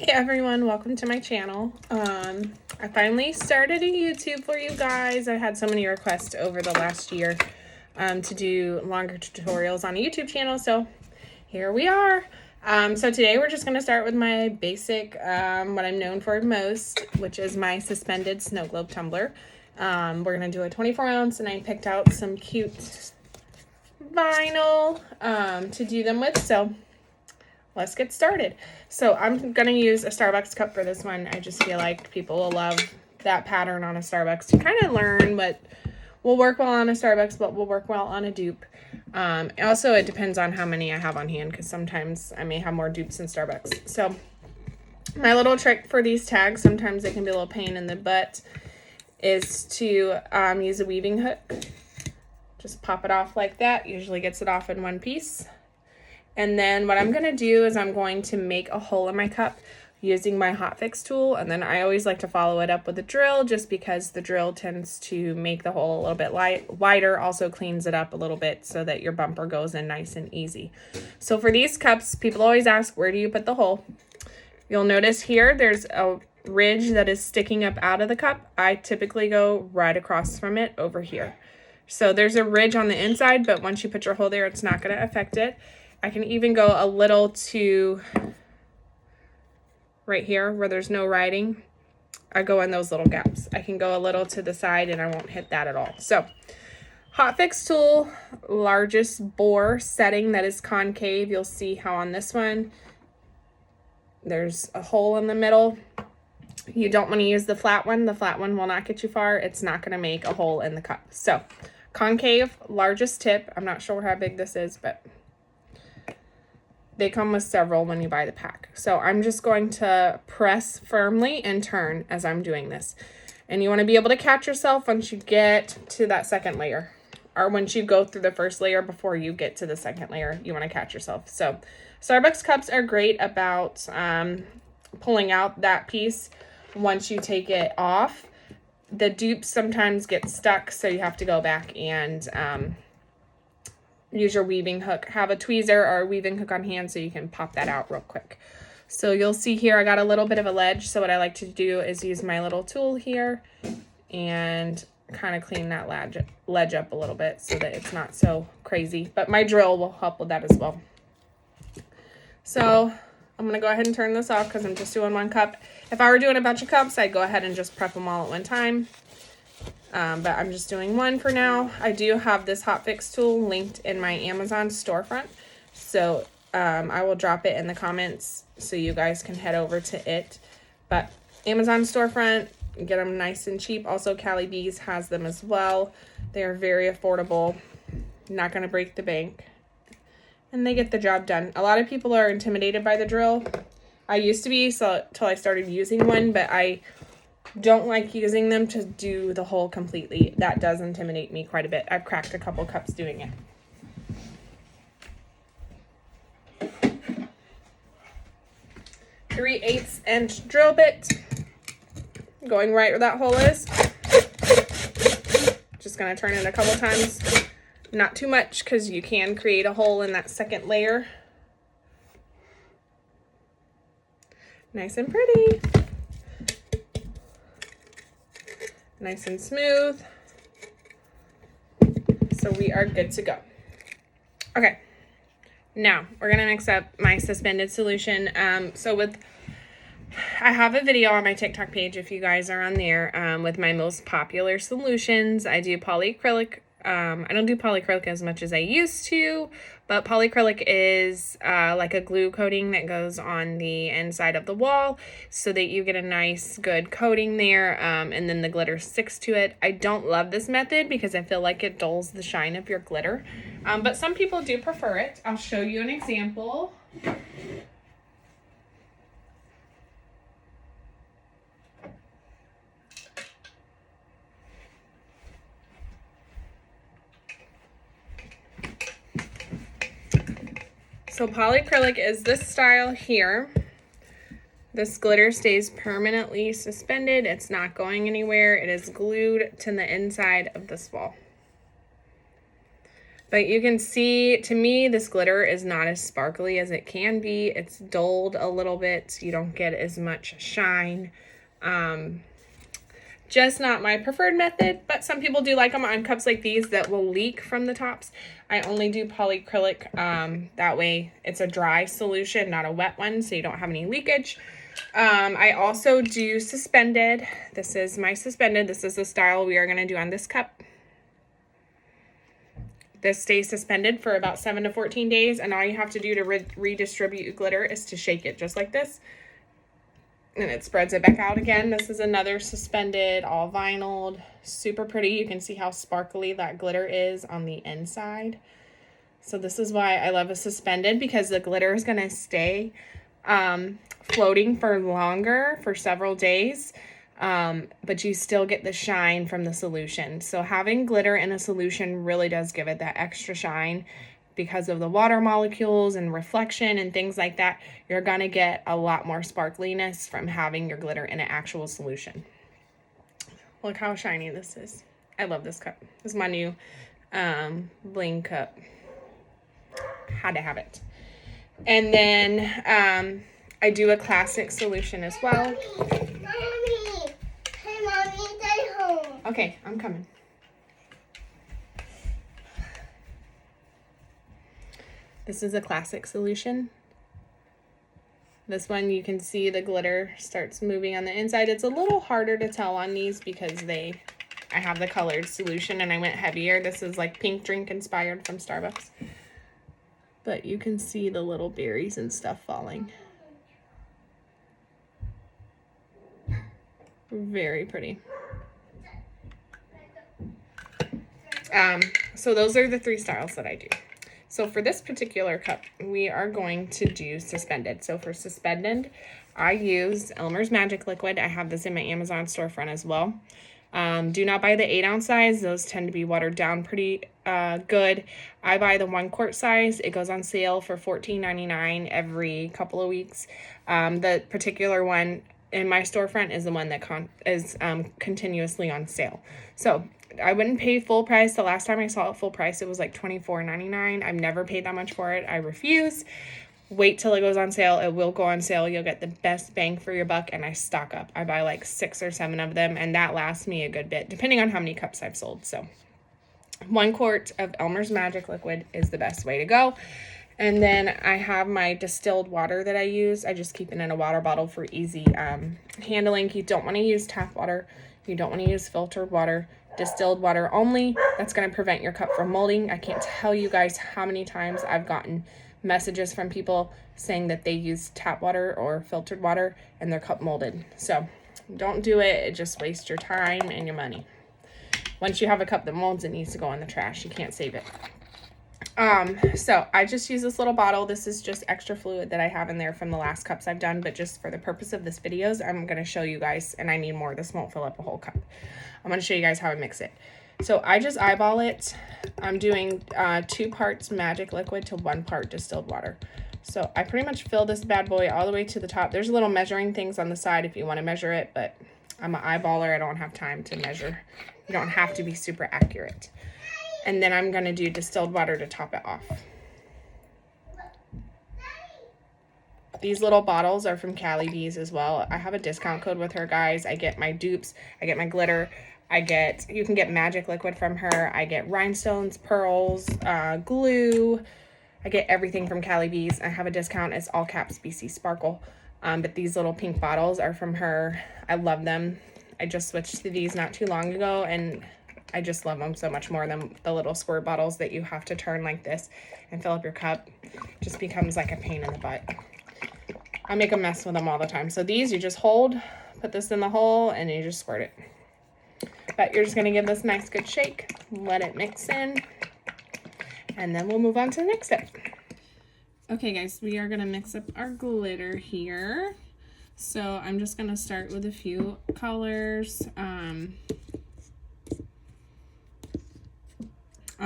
Hey everyone, welcome to my channel. I finally started a YouTube for you guys. I had so many requests over the last year to do longer tutorials on a YouTube channel, so here we are. So today we're just going to start with my basic, what I'm known for most, which is my suspended snow globe tumbler. We're going to do a 24 ounce, and I picked out some cute vinyl to do them with, so let's get started. So I'm going to use a Starbucks cup for this one. I just feel like people will love that pattern on a Starbucks to kind of learn what will work well on a Starbucks, but will work well on a dupe. Also, it depends on how many I have on hand, because sometimes I may have more dupes than Starbucks. So my little trick for these tags, sometimes they can be a little pain in the butt, is to use a weaving hook. Just pop it off like that. Usually gets it off in one piece. And then what I'm going to do is I'm going to make a hole in my cup using my hot fix tool. And then I always like to follow it up with a drill, just because the drill tends to make the hole a little bit wider, also cleans it up a little bit so that your bumper goes in nice and easy. So for these cups, people always ask, where do you put the hole? You'll notice here there's a ridge that is sticking up out of the cup. I typically go right across from it over here. So there's a ridge on the inside, but once you put your hole there, it's not going to affect it. I can even go a little to right here where there's no writing. I go in those little gaps. I can go a little to the side and I won't hit that at all. So hot fix tool, largest bore setting that is concave. You'll see how on this one, there's a hole in the middle. You don't want to use the flat one. The flat one will not get you far. It's not going to make a hole in the cup. So concave, largest tip. I'm not sure how big this is, but they come with several when you buy the pack. So I'm just going to press firmly and turn as I'm doing this. And you want to be able to catch yourself once you get to that second layer, or once you go through the first layer before you get to the second layer, you want to catch yourself. So Starbucks cups are great about pulling out that piece once you take it off. The dupes sometimes get stuck, so you have to go back and use your weaving hook. Have a tweezer or a weaving hook on hand so you can pop that out real quick. So you'll see here I got a little bit of a ledge, so what I like to do is use my little tool here and kind of clean that ledge up a little bit so that it's not so crazy, but my drill will help with that as well. So I'm going to go ahead and turn this off because I'm just doing one cup. If I were doing a bunch of cups, I'd go ahead and just prep them all at one time. But I'm just doing one for now. I do have this hot fix tool linked in my Amazon storefront. So I will drop it in the comments so you guys can head over to it. But Amazon storefront, get them nice and cheap. Also, Cali Bees has them as well. They are very affordable. Not going to break the bank. And they get the job done. A lot of people are intimidated by the drill. I used to be, so till I started using one, but I don't like using them to do the hole completely. That does intimidate me quite a bit. I've cracked a couple cups doing it. 3/8 inch drill bit, going right where that hole is. Just gonna turn it a couple times. Not too much, because you can create a hole in that second layer. Nice and pretty. Nice and smooth. So we are good to go. Okay, now we're gonna mix up my suspended solution. I have a video on my TikTok page if you guys are on there with my most popular solutions. I do polyacrylic. I don't do polyacrylic as much as I used to, but polyacrylic is like a glue coating that goes on the inside of the wall so that you get a nice good coating there, and then the glitter sticks to it. I don't love this method because I feel like it dulls the shine of your glitter, but some people do prefer it. I'll show you an example. So polyacrylic is this style here. This glitter stays permanently suspended. It's not going anywhere. It is glued to the inside of this wall. But you can see, to me, this glitter is not as sparkly as it can be. It's dulled a little bit. You don't get as much shine. Just not my preferred method, but some people do like them on cups like these that will leak from the tops. I only do polyacrylic. That way it's a dry solution, not a wet one, so you don't have any leakage. I also do suspended. This is my suspended. This is the style we are going to do on this cup. This stays suspended for about 7 to 14 days, and all you have to do to redistribute your glitter is to shake it just like this. And it spreads it back out again. This is another suspended, all vinyled, super pretty. You can see how sparkly that glitter is on the inside. So this is why I love a suspended, because the glitter is going to stay floating for longer, for several days. But you still get the shine from the solution. So having glitter in a solution really does give it that extra shine. Because of the water molecules and reflection and things like that, you're going to get a lot more sparkliness from having your glitter in an actual solution. Look how shiny this is. I love this cup. This is my new bling cup. Had to have it. And then I do a classic solution as well. Mommy. Hey, Mommy, stay home. Okay, I'm coming. This is a classic solution. This one, you can see the glitter starts moving on the inside. It's a little harder to tell on these because I have the colored solution and I went heavier. This is like pink drink inspired from Starbucks. But you can see the little berries and stuff falling. Very pretty. So those are the 3 styles that I do. So for this particular cup, we are going to do suspended. So for suspended, I use Elmer's Magic Liquid. I have this in my Amazon storefront as well. Do not buy the 8-ounce size. Those tend to be watered down pretty good. I buy the 1 quart size. It goes on sale for $14.99 every couple of weeks. The particular one in my storefront is the one that is continuously on sale. So I wouldn't pay full price. The last time I saw it full price, it was like $24.99. I've never paid that much for it. I refuse. Wait till it goes on sale. It will go on sale. You'll get the best bang for your buck, and I stock up. I buy like 6 or 7 of them, and that lasts me a good bit, depending on how many cups I've sold. So 1 quart of Elmer's Magic Liquid is the best way to go. And then I have my distilled water that I use. I just keep it in a water bottle for easy handling. You don't want to use tap water. You don't want to use filtered water. Distilled water only. That's going to prevent your cup from molding. I can't tell you guys how many times I've gotten messages from people saying that they use tap water or filtered water and their cup molded. So don't do it. It just wastes your time and your money. Once you have a cup that molds, it needs to go in the trash. You can't save it. So I just use this little bottle. This is just extra fluid that I have in there from the last cups I've done, but just for the purpose of this videos, I'm going to show you guys, and I need more. This won't fill up a whole cup. I'm going to show you guys how I mix it. So I just eyeball it. I'm doing 2 parts magic liquid to 1 part distilled water. So I pretty much fill this bad boy all the way to the top. There's little measuring things on the side if you want to measure it, but I'm an eyeballer. I don't have time to measure. You don't have to be super accurate. And then I'm going to do distilled water to top it off. These little bottles are from Cali Bees as well. I have a discount code with her, guys. I get my dupes. I get my glitter. You can get magic liquid from her. I get rhinestones, pearls, glue. I get everything from Cali Bees. I have a discount. It's all caps BCSparkle. But these little pink bottles are from her. I love them. I just switched to these not too long ago, and I just love them so much more than the little squirt bottles that you have to turn like this and fill up your cup. It just becomes like a pain in the butt. I make a mess with them all the time. So these, you just hold, put this in the hole, and you just squirt it. But you're just going to give this a nice good shake, let it mix in, and then we'll move on to the next step. Okay guys, we are going to mix up our glitter here. So I'm just going to start with a few colors. And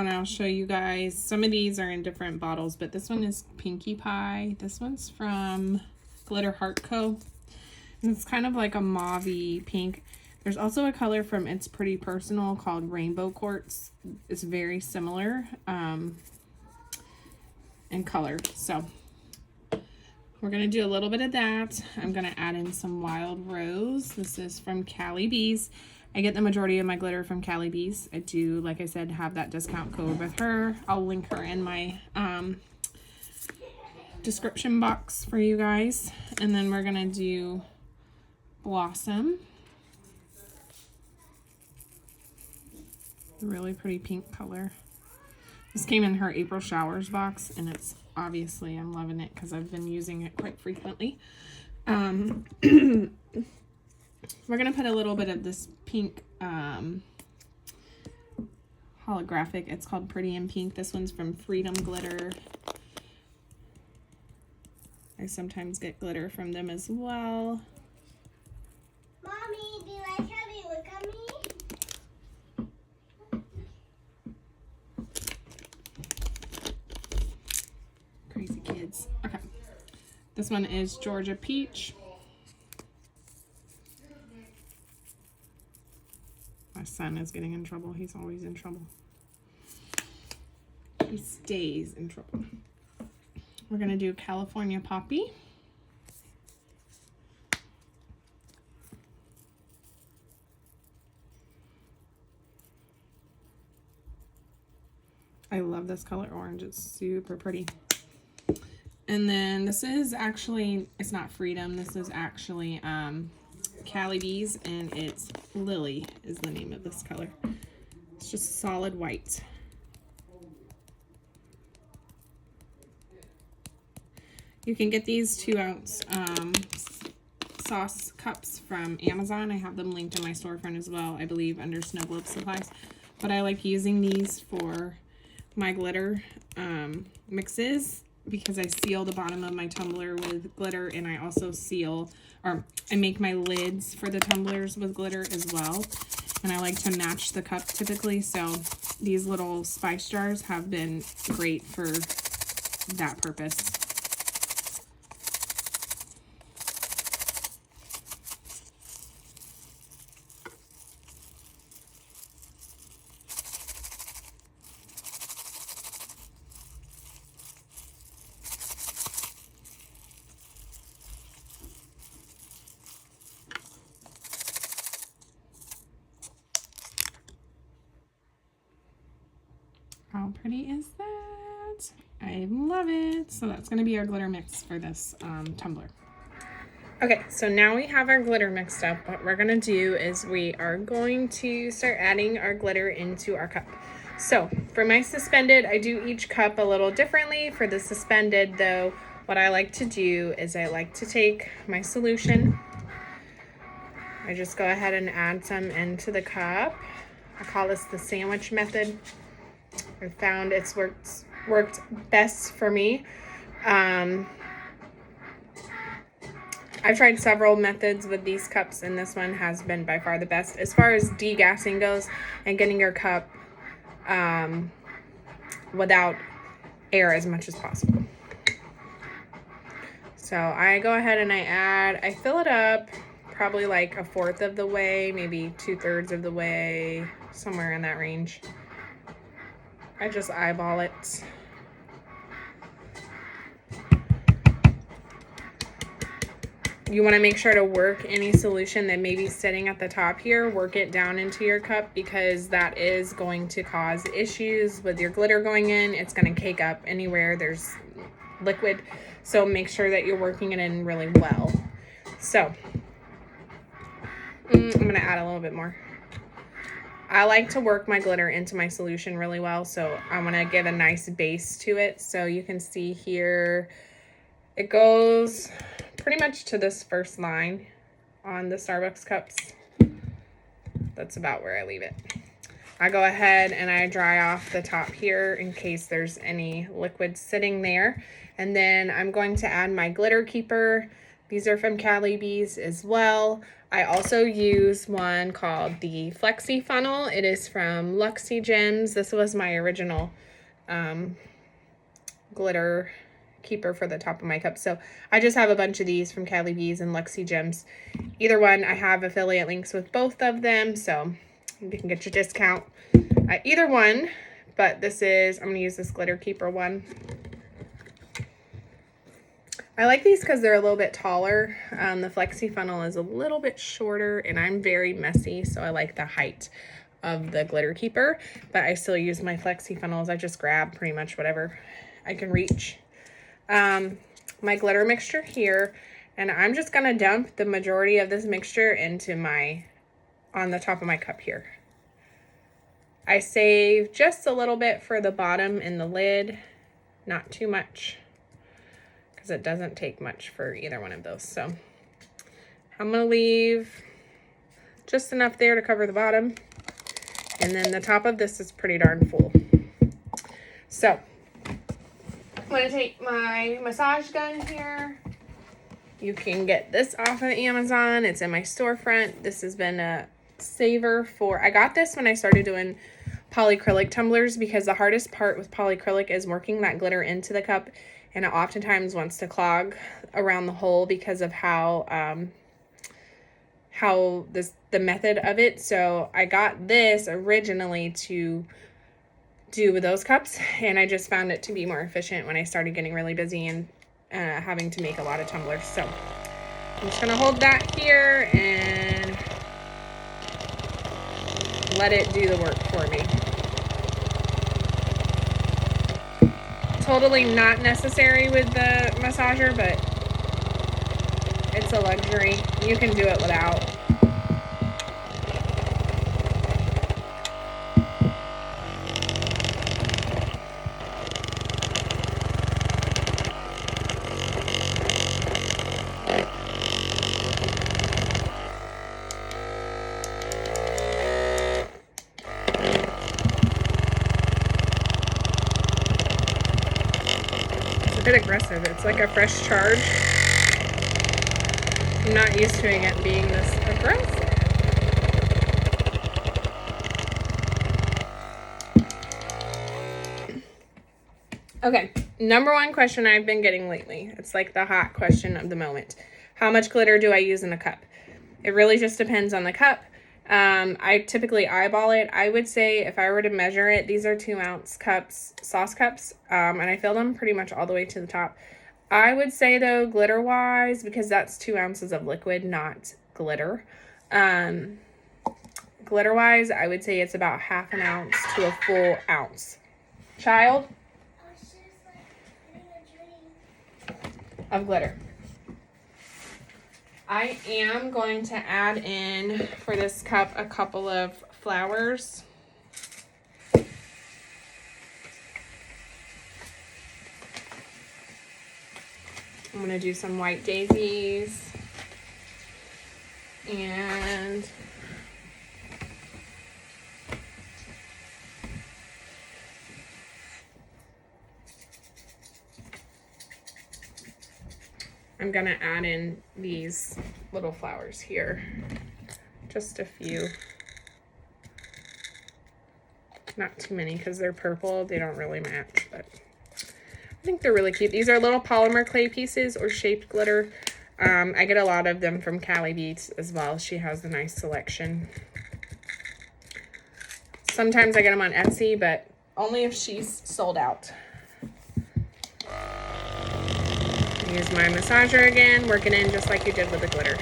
I'll show you guys. Some of these are in different bottles, but this one is Pinkie Pie. This one's from Glitter Heart Co. And it's kind of like a mauve-y pink. There's also a color from It's Pretty Personal called Rainbow Quartz. It's very similar in color. So we're going to do a little bit of that. I'm going to add in some Wild Rose. This is from Cali Bees. I get the majority of my glitter from Cali Bees. I do, like I said, have that discount code with her. I'll link her in my description box for you guys. And then we're going to do Blossom. Really pretty pink color. This came in her April Showers box, and it's obviously, I'm loving it because I've been using it quite frequently. We're going to put a little bit of this pink holographic. It's called Pretty in Pink. This one's from Freedom Glitter. I sometimes get glitter from them as well. Mommy, do you like how they look at me? Crazy kids. Okay. This one is Georgia Peach. My son is getting in trouble. He's always in trouble. He stays in trouble. We're going to do California Poppy. I love this color orange. It's super pretty. And then this is actually, it's not Freedom. This is actually Cali Bees, and it's Lily is the name of this color. It's just solid white. You can get these 2-ounce sauce cups from Amazon. I have them linked in my storefront as well, I believe, under Snowglobe supplies. But I like using these for my glitter mixes because I seal the bottom of my tumbler with glitter, and I also seal, or I make my lids for the tumblers with glitter as well. And I like to match the cup typically, so these little spice jars have been great for that purpose. How pretty is that? I love it. So that's going to be our glitter mix for this tumbler. Okay, so now we have our glitter mixed up. What we're going to do is we are going to start adding our glitter into our cup. So for my suspended, I do each cup a little differently. For the suspended though, what I like to do is I like to take my solution. I just go ahead and add some into the cup. I call this the sandwich method. I found it's worked best for me. I've tried several methods with these cups, and this one has been by far the best as far as degassing goes and getting your cup without air as much as possible. So I go ahead and I fill it up probably like 1/4 of the way, maybe 2/3 of the way, somewhere in that range. I just eyeball it. You want to make sure to work any solution that may be sitting at the top here, work it down into your cup, because that is going to cause issues with your glitter going in. It's going to cake up anywhere there's liquid. So make sure that you're working it in really well. So I'm going to add a little bit more. I like to work my glitter into my solution really well, so I want to give a nice base to it. So you can see here, it goes pretty much to this first line on the Starbucks cups. That's about where I leave it. I go ahead and I dry off the top here in case there's any liquid sitting there. And then I'm going to add my glitter keeper. These are from Cali Bees as well. I also use one called the Flexi Funnel. It is from Luxy Gems. This was my original glitter keeper for the top of my cup. So I just have a bunch of these from Cali Bees and Luxie Gems. Either one, I have affiliate links with both of them, so you can get your discount at either one. But this is, I'm going to use this glitter keeper one. I like these because they're a little bit taller. The flexi funnel is a little bit shorter, and I'm very messy, so I like the height of the glitter keeper, but I still use my flexi funnels. I just grab pretty much whatever I can reach. My glitter mixture here, and I'm just gonna dump the majority of this mixture into on the top of my cup here. I save just a little bit for the bottom and the lid, not too much, because it doesn't take much for either one of those. So I'm gonna leave just enough there to cover the bottom. And then the top of this is pretty darn full. So I'm going to take my massage gun here. You can get this off of Amazon. It's in my storefront. This has been a saver for, I got this when I started doing polyacrylic tumblers, because the hardest part with polyacrylic is working that glitter into the cup, and it oftentimes wants to clog around the hole because of how the method of it. So I got this originally to do with those cups, and I just found it to be more efficient when I started getting really busy and having to make a lot of tumblers. So I'm just gonna hold that here and let it do the work for me. Totally not necessary with the massager, but it's a luxury. You can do it without. It's a bit aggressive. It's like a fresh charge. I'm not used to it being this aggressive. Okay, number one question I've been getting lately. It's like the hot question of the moment. How much glitter do I use in a cup? It really just depends on the cup. I typically eyeball it. I would say if I were to measure it, these are 2-ounce cups, sauce cups, and I fill them pretty much all the way to the top. I would say though, glitter wise, because that's 2 ounces of liquid, not glitter. Glitter wise, I would say it's about half an ounce to a full ounce. Child? Of glitter. I am going to add in for this cup a couple of flowers. I'm going to do some white daisies and I'm going to add in these little flowers here. Just a few. Not too many because they're purple. They don't really match, but I think they're really cute. These are little polymer clay pieces or shaped glitter. I get a lot of them from Cali Bees as well. She has a nice selection. Sometimes I get them on Etsy, but only if she's sold out. Use my massager again, working in just like you did with the glitter.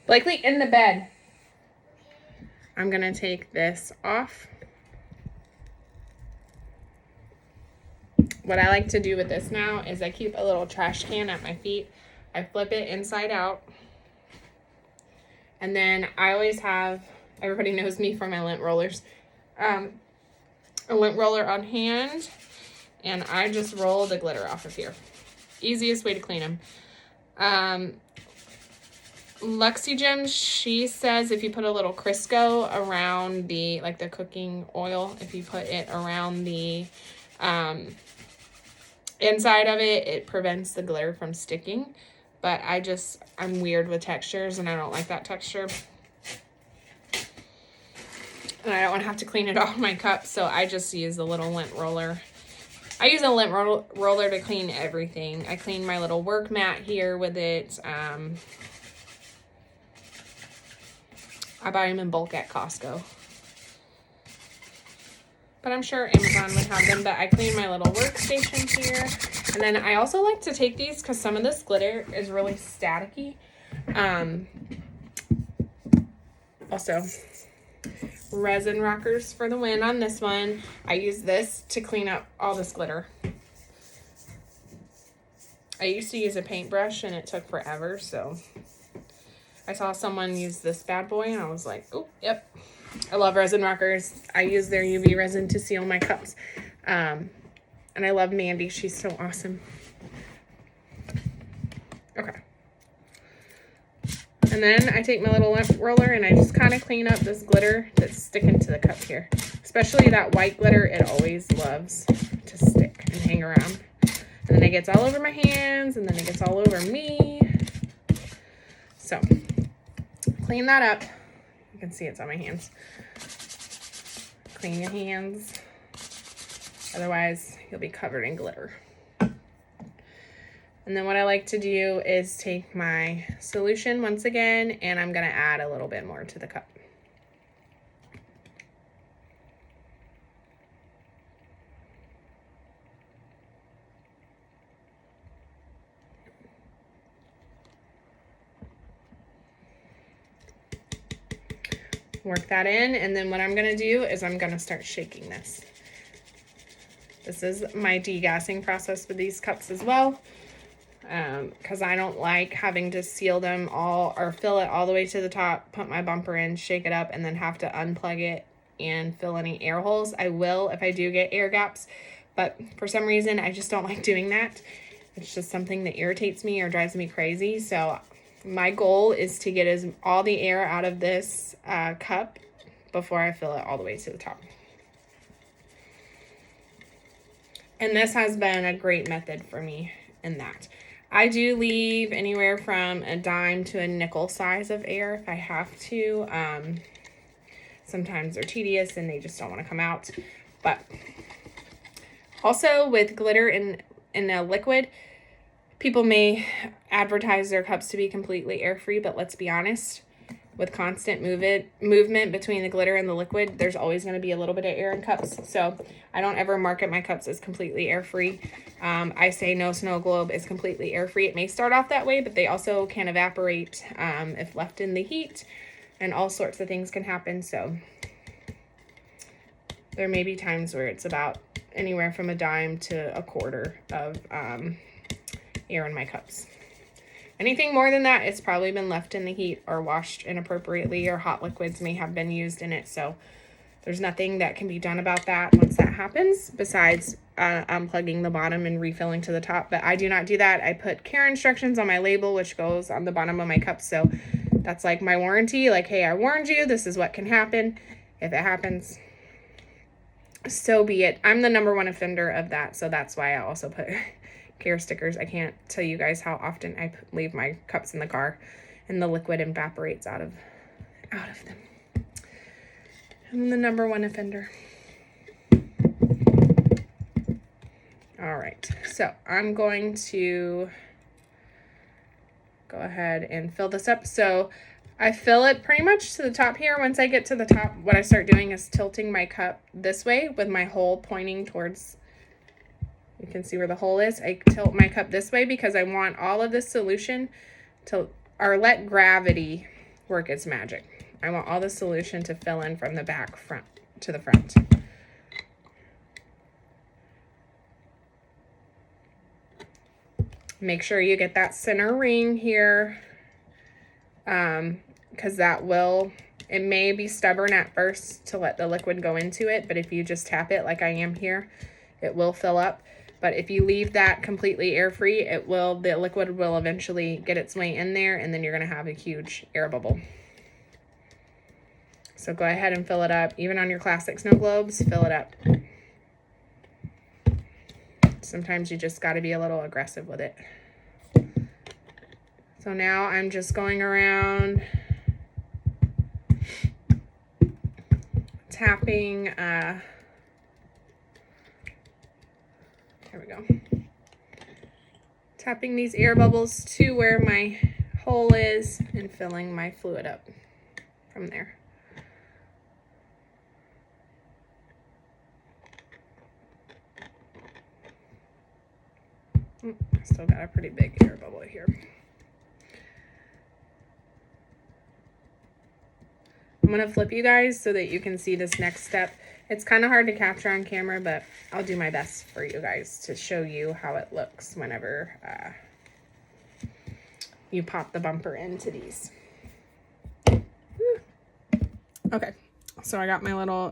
Blakely, in the bed. I'm going to take this off. What I like to do with this now is I keep a little trash can at my feet. I flip it inside out. And then I always have, everybody knows me for my lint rollers, a lint roller on hand. And I just roll the glitter off of here. Easiest way to clean them. Luxy Gem, she says if you put a little Crisco around the, like the cooking oil, if you put it around the inside of it, it prevents the glitter from sticking. But I'm weird with textures and I don't like that texture. And I don't want to have to clean it off my cup, so I just use a little lint roller. I use a lint roller to clean everything. I clean my little work mat here with it. I buy them in bulk at Costco. But I'm sure Amazon would have them. But I clean my little workstation here. And then I also like to take these because some of this glitter is really staticky. Also, resin rockers for the win on this one. I use this to clean up all this glitter. I used to use a paintbrush and it took forever, so I saw someone use this bad boy and I was like, oh, yep. I love resin rockers. I use their UV resin to seal my cups. And I love Mandy. She's so awesome. Okay. And then I take my little lint roller and I just kind of clean up this glitter that's sticking to the cup here. Especially that white glitter, it always loves to stick and hang around. And then it gets all over my hands and then it gets all over me. So, clean that up. You can see it's on my hands. Clean your hands. Otherwise, you'll be covered in glitter. And then what I like to do is take my solution once again, and I'm going to add a little bit more to the cup. Work that in, and then what I'm going to do is I'm going to start shaking this. This is my degassing process with these cups as well. Because I don't like having to seal them all or fill it all the way to the top, put my bumper in, shake it up, and then have to unplug it and fill any air holes. I will if I do get air gaps, but for some reason I just don't like doing that. It's just something that irritates me or drives me crazy. So my goal is to get all the air out of this cup before I fill it all the way to the top. And this has been a great method for me in that. I do leave anywhere from a dime to a nickel size of air if I have to. Sometimes they're tedious and they just don't want to come out. But also with glitter in a liquid, people may advertise their cups to be completely air-free, but let's be honest. With constant movement between the glitter and the liquid, there's always going to be a little bit of air in cups. So I don't ever market my cups as completely air-free. I say no Snowglobe is completely air-free. It may start off that way, but they also can evaporate if left in the heat, and all sorts of things can happen. So there may be times where it's about anywhere from a dime to a quarter of air in my cups. Anything more than that, it's probably been left in the heat or washed inappropriately, or hot liquids may have been used in it. So there's nothing that can be done about that once that happens, besides unplugging the bottom and refilling to the top. But I do not do that. I put care instructions on my label, which goes on the bottom of my cup. So that's like my warranty. Like, hey, I warned you. This is what can happen. If it happens, so be it. I'm the #1 offender of that. So that's why I also put care stickers. I can't tell you guys how often I leave my cups in the car and the liquid evaporates out of them. I'm the #1 offender. All right, so I'm going to go ahead and fill this up. So I fill it pretty much to the top here. Once I get to the top, what I start doing is tilting my cup this way with my hole pointing towards. You can see where the hole is. I tilt my cup this way because I want all of this solution to, or let gravity work its magic. I want all the solution to fill in from the back front to the front. Make sure you get that center ring here, because it may be stubborn at first to let the liquid go into it, but if you just tap it like I am here, it will fill up. But if you leave that completely air-free, the liquid will eventually get its way in there, and then you're gonna have a huge air bubble. So go ahead and fill it up. Even on your classic snow globes, fill it up. Sometimes you just gotta be a little aggressive with it. So now I'm just going around tapping, there we go. Tapping these air bubbles to where my hole is and filling my fluid up from there. I still got a pretty big air bubble here. I'm gonna flip you guys so that you can see this next step. It's kind of hard to capture on camera, but I'll do my best for you guys to show you how it looks whenever you pop the bumper into these. Okay, so I got my little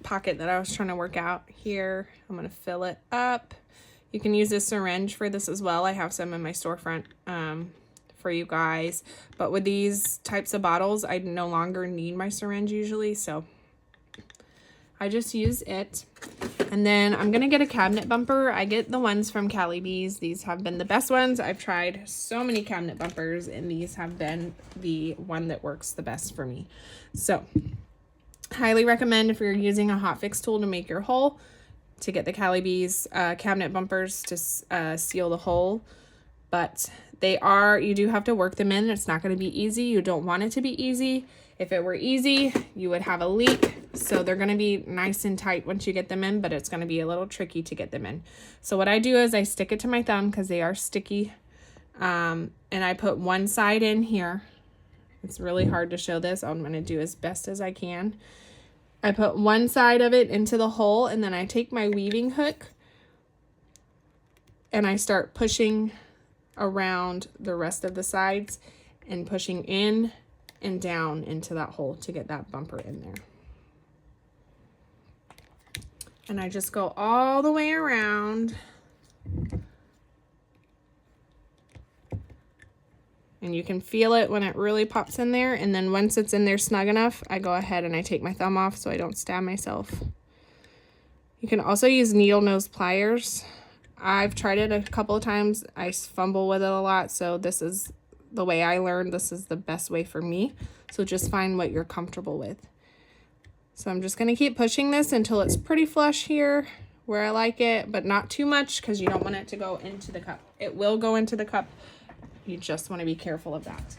pocket that I was trying to work out here. I'm gonna fill it up. You can use a syringe for this as well. I have some in my storefront for you guys, but with these types of bottles, I no longer need my syringe usually, so I just use it. And then I'm gonna get a cabinet bumper. I get the ones from Cali Bees. These have been the best ones. I've tried so many cabinet bumpers, and these have been the one that works the best for me. So highly recommend, if you're using a hot fix tool to make your hole, to get the Cali Bees cabinet bumpers to seal the hole. But you do have to work them in. It's not going to be easy. You don't want it to be easy. If it were easy, you would have a leak. So they're going to be nice and tight once you get them in, but it's going to be a little tricky to get them in. So what I do is I stick it to my thumb because they are sticky. And I put one side in here. It's really hard to show this. I'm going to do as best as I can. I put one side of it into the hole, and then I take my weaving hook and I start pushing around the rest of the sides and pushing in and down into that hole to get that bumper in there. And I just go all the way around. And you can feel it when it really pops in there. And then once it's in there snug enough, I go ahead and I take my thumb off so I don't stab myself. You can also use needle nose pliers. I've tried it a couple of times. I fumble with it a lot, so this is the way I learned. This is the best way for me. So just find what you're comfortable with. So I'm just going to keep pushing this until it's pretty flush here where I like it, but not too much because you don't want it to go into the cup. It will go into the cup. You just want to be careful of that.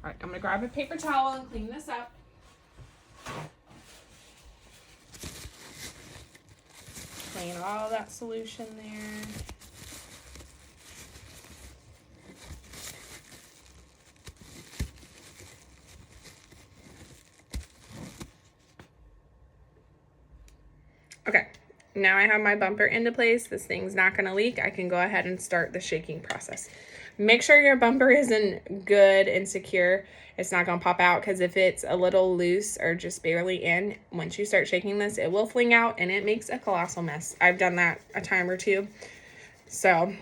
All right, I'm going to grab a paper towel and clean this up. Clean all that solution there. Okay, now I have my bumper into place. This thing's not going to leak. I can go ahead and start the shaking process. Make sure your bumper isn't good and secure. It's not going to pop out, because if it's a little loose or just barely in, once you start shaking this, it will fling out and it makes a colossal mess. I've done that a time or two. So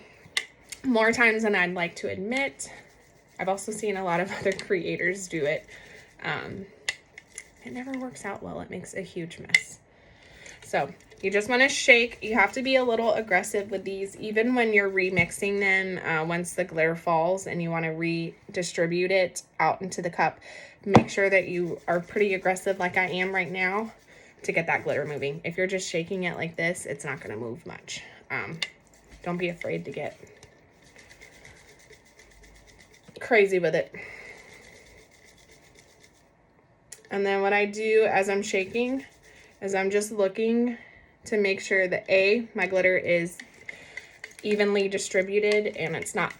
more times than I'd like to admit. I've also seen a lot of other creators do it. It never works out well. It makes a huge mess. So you just want to shake. You have to be a little aggressive with these, even when you're remixing them. Once the glitter falls and you want to redistribute it out into the cup, make sure that you are pretty aggressive like I am right now to get that glitter moving. If you're just shaking it like this, it's not going to move much. Don't be afraid to get crazy with it. And then what I do as I'm shaking is I'm just looking to make sure that my glitter is evenly distributed and it's not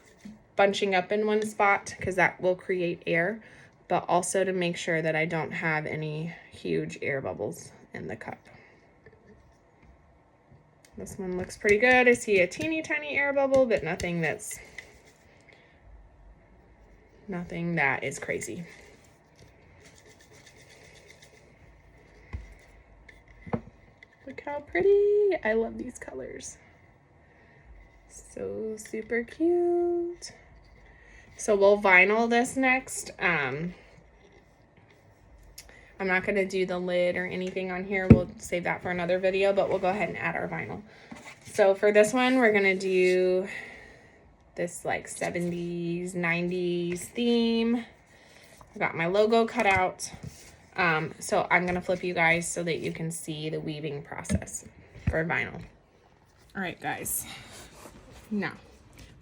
bunching up in one spot, because that will create air, but also to make sure that I don't have any huge air bubbles in the cup. This one looks pretty good. I see a teeny tiny air bubble, but nothing that is crazy. Look how pretty. I love these colors. So super cute. So we'll vinyl this next. I'm not going to do the lid or anything on here. We'll save that for another video, but we'll go ahead and add our vinyl. So for this one, we're going to do this like 70s, 90s theme. I got my logo cut out. So I'm going to flip you guys so that you can see the weaving process for vinyl. All right, guys. Now,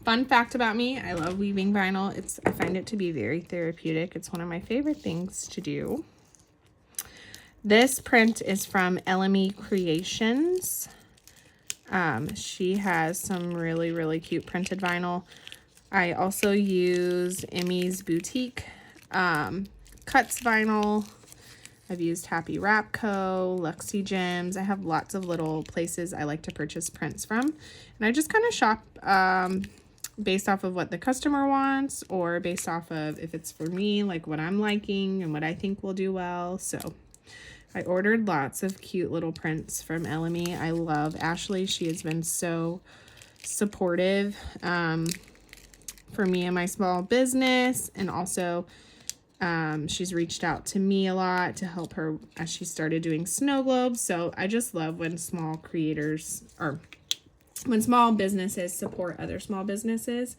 fun fact about me, I love weaving vinyl. I find it to be very therapeutic. It's one of my favorite things to do. This print is from LME Creations. She has some really, really cute printed vinyl. I also use Emmy's Boutique Cuts vinyl. I've used Happy Wrap Co., Luxie Gems. I have lots of little places I like to purchase prints from. And I just kind of shop based off of what the customer wants, or based off of if it's for me, like what I'm liking and what I think will do well. So I ordered lots of cute little prints from LME. I love Ashley. She has been so supportive for me and my small business, and also she's reached out to me a lot to help her as she started doing Snowglobe. So I just love when small creators, or when small businesses support other small businesses,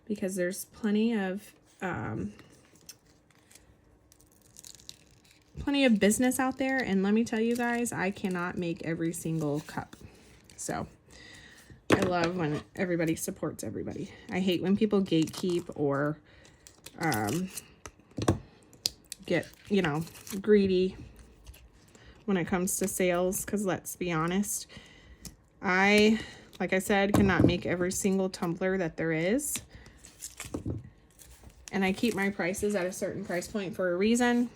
because there's plenty of business out there. And let me tell you guys, I cannot make every single cup. So I love when everybody supports everybody. I hate when people gatekeep or get, you know, greedy when it comes to sales, because let's be honest, like I said, cannot make every single tumbler that there is. And I keep my prices at a certain price point for a reason.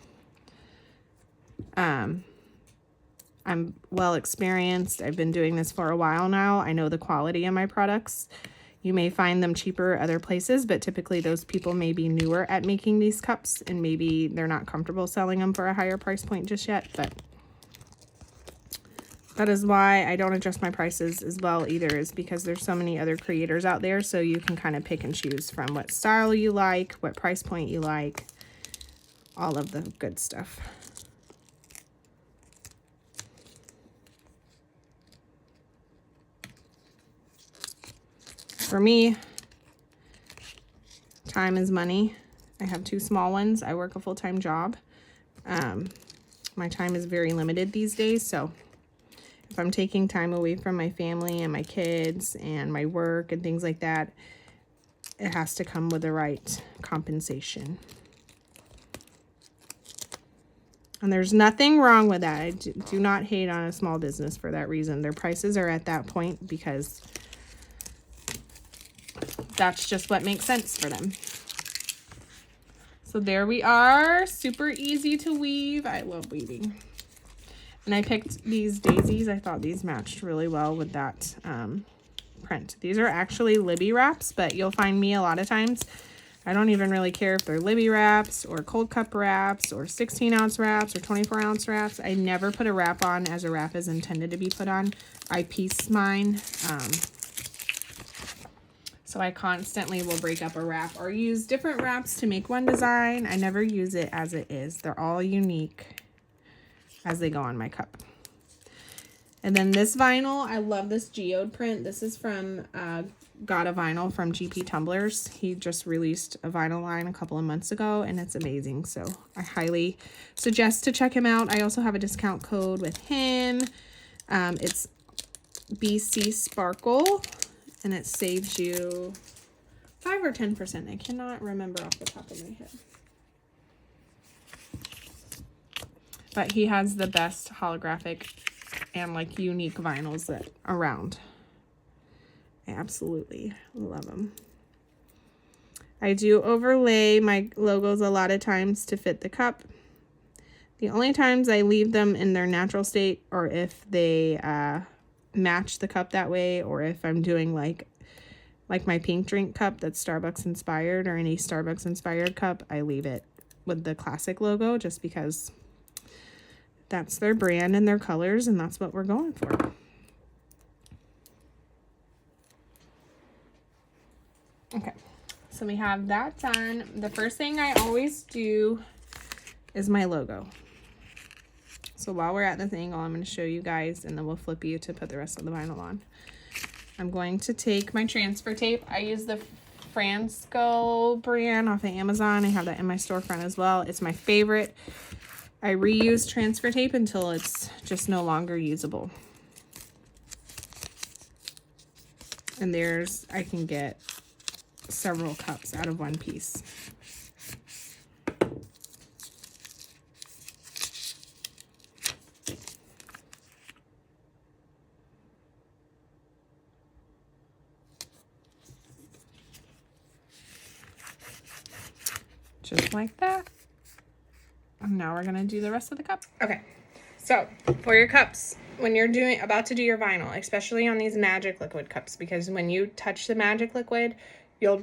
I'm well experienced. I've been doing this for a while now. I know the quality of my products. You may find them cheaper other places, but typically those people may be newer at making these cups, and maybe they're not comfortable selling them for a higher price point just yet. But that is why I don't adjust my prices as well either, is because there's so many other creators out there. So you can kind of pick and choose from what style you like, what price point you like, all of the good stuff. For me, time is money. I have 2 small ones. I work a full-time job. My time is very limited these days, so if I'm taking time away from my family and my kids and my work and things like that, it has to come with the right compensation. And there's nothing wrong with that. I do not hate on a small business for that reason. Their prices are at that point because that's just what makes sense for them. So there we are. Super easy to weave. I love weaving. And I picked these daisies. I thought these matched really well with that print. These are actually Libby wraps, but you'll find me a lot of times, I don't even really care if they're Libby wraps or cold cup wraps or 16-ounce wraps or 24-ounce wraps. I never put a wrap on as a wrap is intended to be put on. I piece mine. So I constantly will break up a wrap or use different wraps to make one design. I never use it as it is. They're all unique as they go on my cup. And then this vinyl, I love this geode print. This is from Got a Vinyl from GP Tumblers. He just released a vinyl line a couple of months ago, and it's amazing. So I highly suggest to check him out. I also have a discount code with him. It's BCSparkle. And it saves you 5 or 10%. I cannot remember off the top of my head. But he has the best holographic and like unique vinyls that around. I absolutely love them. I do overlay my logos a lot of times to fit the cup. The only times I leave them in their natural state, or if they match the cup that way, or if I'm doing like my pink drink cup that's Starbucks inspired, or any Starbucks inspired cup, I leave it with the classic logo just because that's their brand and their colors, and that's what we're going for. So we have that done. The first thing I always do is my logo. So while we're at the thing, I'm going to show you guys, and then we'll flip you to put the rest of the vinyl on. I'm going to take my transfer tape. I use the Fransco brand off of Amazon. I have that in my storefront as well. It's my favorite. I reuse transfer tape until it's just no longer usable. And I can get several cups out of one piece. Just like that. And now we're gonna do the rest of the cup. Okay, so for your cups, when you're about to do your vinyl, especially on these magic liquid cups, because when you touch the magic liquid, you'll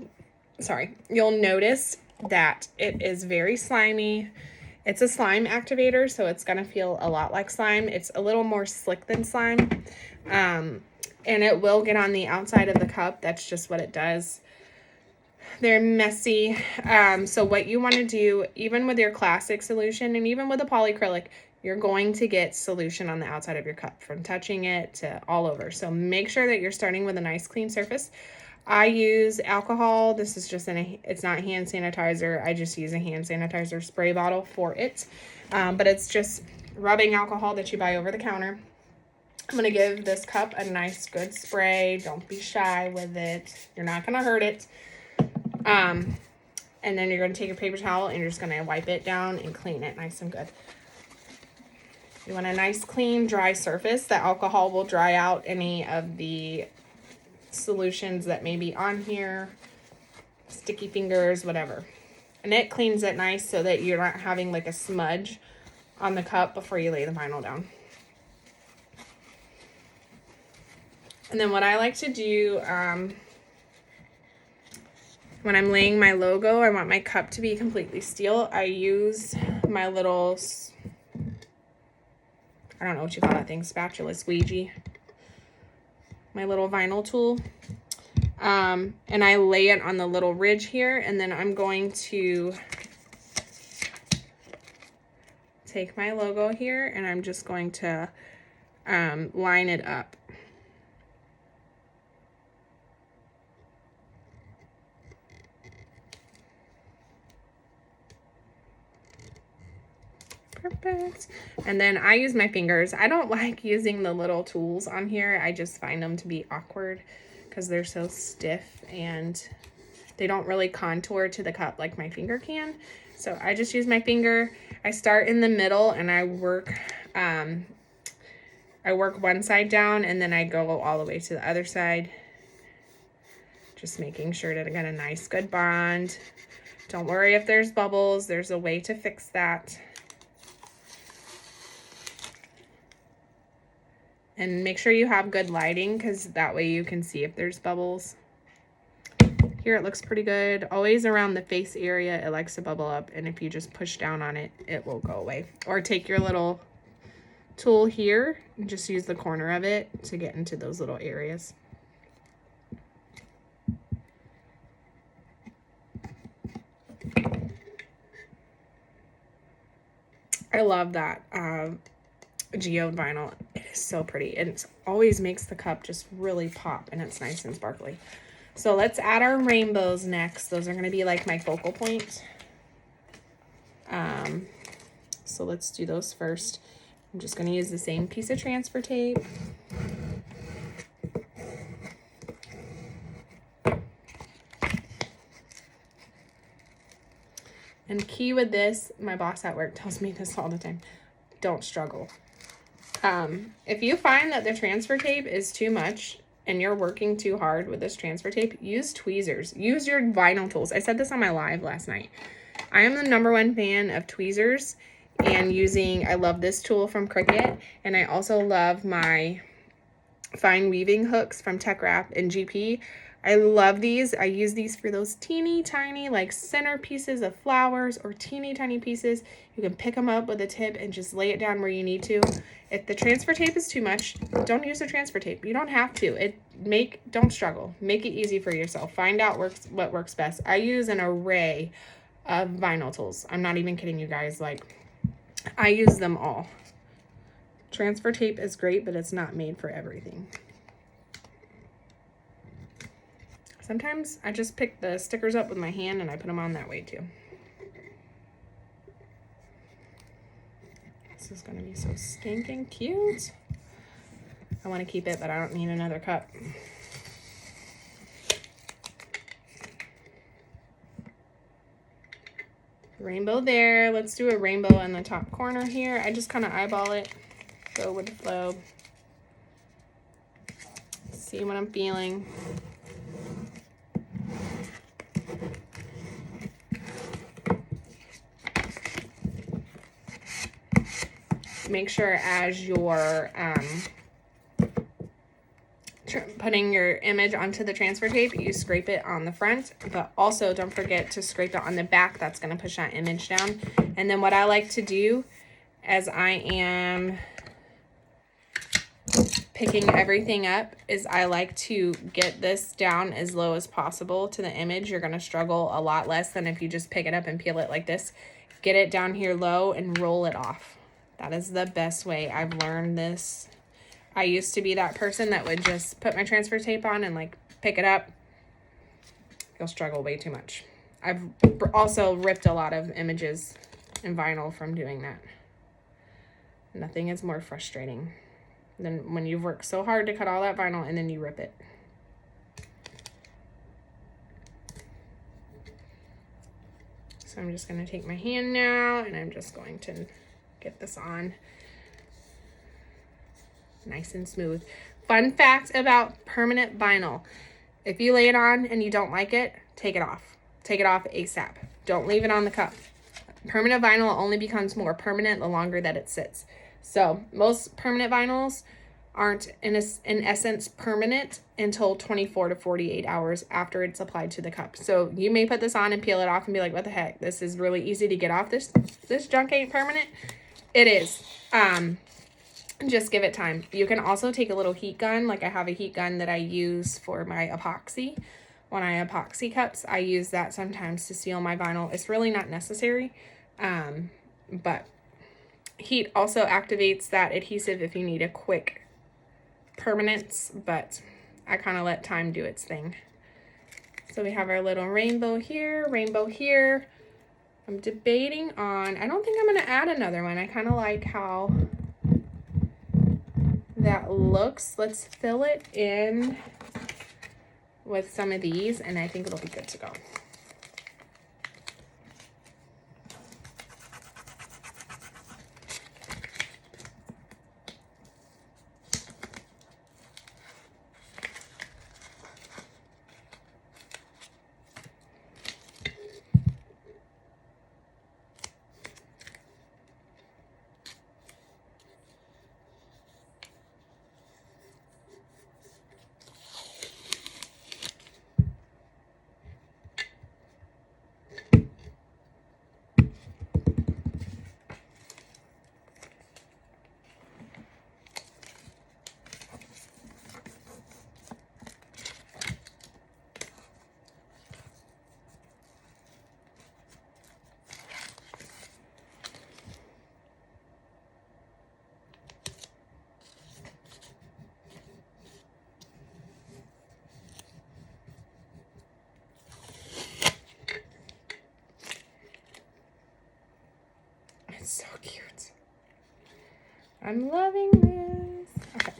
notice that it is very slimy. It's a slime activator, so it's gonna feel a lot like slime. It's a little more slick than slime, and it will get on the outside of the cup. That's just what it does. They're messy. So what you want to do, even with your classic solution and even with a polyacrylic, you're going to get solution on the outside of your cup from touching it to all over. So make sure that you're starting with a nice clean surface. I use alcohol. This is just it's not hand sanitizer. I just use a hand sanitizer spray bottle for it. But it's just rubbing alcohol that you buy over the counter. I'm going to give this cup a nice good spray. Don't be shy with it. You're not going to hurt it. And then you're going to take your paper towel and you're just going to wipe it down and clean it nice and good. You want a nice clean dry surface. The alcohol will dry out any of the solutions that may be on here, sticky fingers, whatever. And it cleans it nice so that you're not having like a smudge on the cup before you lay the vinyl down. And then what I like to do, when I'm laying my logo, I want my cup to be completely steel. I use my little, I don't know what you call that thing, spatula, squeegee. My little vinyl tool. And I lay it on the little ridge here, and then I'm going to take my logo here, and I'm just going to line it up. Perfect. And then I use my fingers. I don't like using the little tools on here. I just find them to be awkward because they're so stiff and they don't really contour to the cup like my finger can. So I just use my finger. I start in the middle and I work one side down, and then I go all the way to the other side. Just making sure that I get a nice good bond. Don't worry if there's bubbles. There's a way to fix that. And make sure you have good lighting, because that way you can see if there's bubbles. Here it looks pretty good. Always around the face area, it likes to bubble up. And if you just push down on it, it will go away. Or take your little tool here and just use the corner of it to get into those little areas. I love that geode vinyl. It is so pretty, and it always makes the cup just really pop, and it's nice and sparkly. So let's add our rainbows next. Those are going to be like my focal point. So let's do those first. I'm just going to use the same piece of transfer tape. And key with this, my boss at work tells me this all the time, don't struggle. If you find that the transfer tape is too much and you're working too hard with this transfer tape, use tweezers. Use your vinyl tools. I said this on my live last night. I am the #1 fan of tweezers and I love this tool from Cricut, and I also love my fine weaving hooks from Tech Wrap and GP. I love these. I use these for those teeny tiny like center pieces of flowers or teeny tiny pieces. You can pick them up with a tip and just lay it down where you need to. If the transfer tape is too much, don't use the transfer tape. You don't have to. Don't struggle. Make it easy for yourself. Find out what works best. I use an array of vinyl tools. I'm not even kidding you guys. Like, I use them all. Transfer tape is great, but it's not made for everything. Sometimes I just pick the stickers up with my hand and I put them on that way too. This is gonna be so stinking cute. I want to keep it, but I don't need another cup. Rainbow there. Let's do a rainbow in the top corner here. I just kind of eyeball it, go with the flow. See what I'm feeling. Make sure as you're putting your image onto the transfer tape, you scrape it on the front, but also don't forget to scrape it on the back. That's going to push that image down. And then what I like to do as I am picking everything up is I like to get this down as low as possible to the image. You're going to struggle a lot less than if you just pick it up and peel it like this. Get it down here low and roll it off. That is the best way. I've learned this. I used to be that person that would just put my transfer tape on and like pick it up. You'll struggle way too much. I've also ripped a lot of images in vinyl from doing that. Nothing is more frustrating than when you've worked so hard to cut all that vinyl and then you rip it. So I'm just going to take my hand now and I'm just going to get this on nice and smooth. Fun fact about permanent vinyl. If you lay it on and you don't like it, take it off. Take it off ASAP. Don't leave it on the cup. Permanent vinyl only becomes more permanent the longer that it sits. So most permanent vinyls aren't in essence permanent until 24 to 48 hours after it's applied to the cup. So you may put this on and peel it off and be like, what the heck? This is really easy to get off. This junk ain't permanent. It is. Just give it time. You can also take a little heat gun. Like I have a heat gun that I use for my epoxy. When I epoxy cups, I use that sometimes to seal my vinyl. It's really not necessary, but heat also activates that adhesive if you need a quick permanence, but I kind of let time do its thing. So we have our little rainbow here, rainbow here. I'm debating on, I don't think I'm going to add another one. I kind of like how that looks. Let's fill it in with some of these and I think it'll be good to go. It's so cute. I'm loving this. Okay.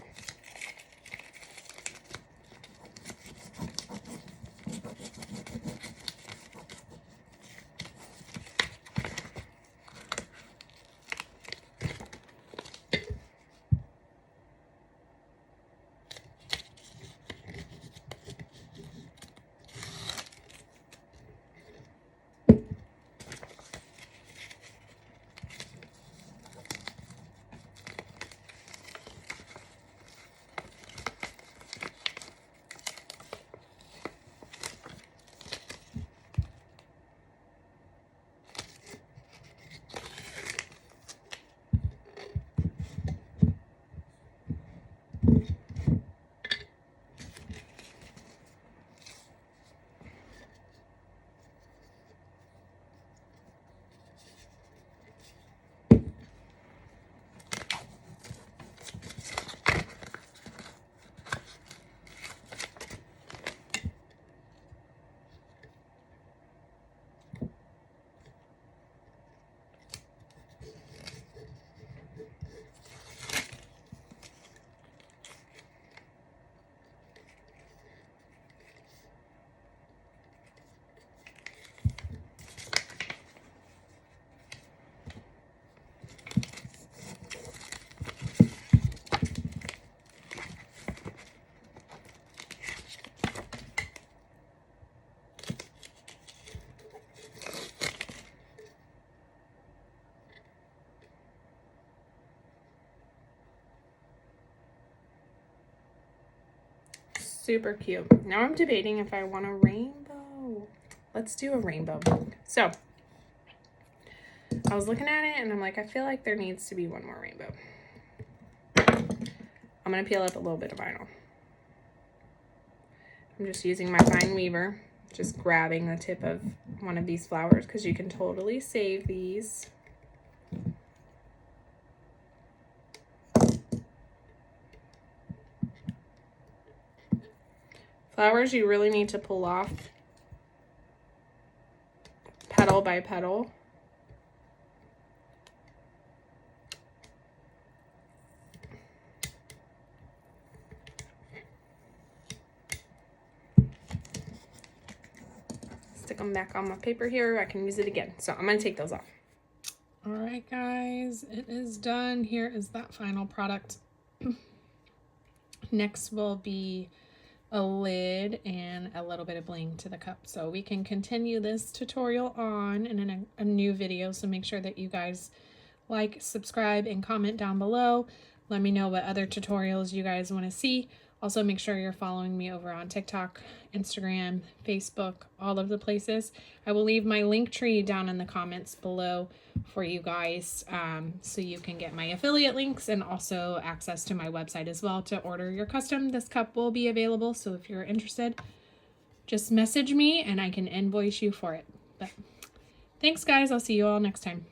super cute. Now I'm debating if I want a rainbow. Let's do a rainbow. So I was looking at it and I'm like, I feel like there needs to be one more rainbow. I'm going to peel up a little bit of vinyl. I'm just using my fine weaver, just grabbing the tip of one of these flowers because you can totally save these. Flowers you really need to pull off petal by petal. Stick them back on my paper here. I can use it again. So I'm going to take those off. All right, guys, it is done. Here is that final product. Next will be a lid and a little bit of bling to the cup. So we can continue this tutorial on in a new video. So make sure that you guys like, subscribe, and comment down below. Let me know what other tutorials you guys want to see. Also, make sure you're following me over on TikTok, Instagram, Facebook, all of the places. I will leave my link tree down in the comments below for you guys, so you can get my affiliate links and also access to my website as well to order your custom. This cup will be available, so if you're interested, just message me and I can invoice you for it. But thanks, guys. I'll see you all next time.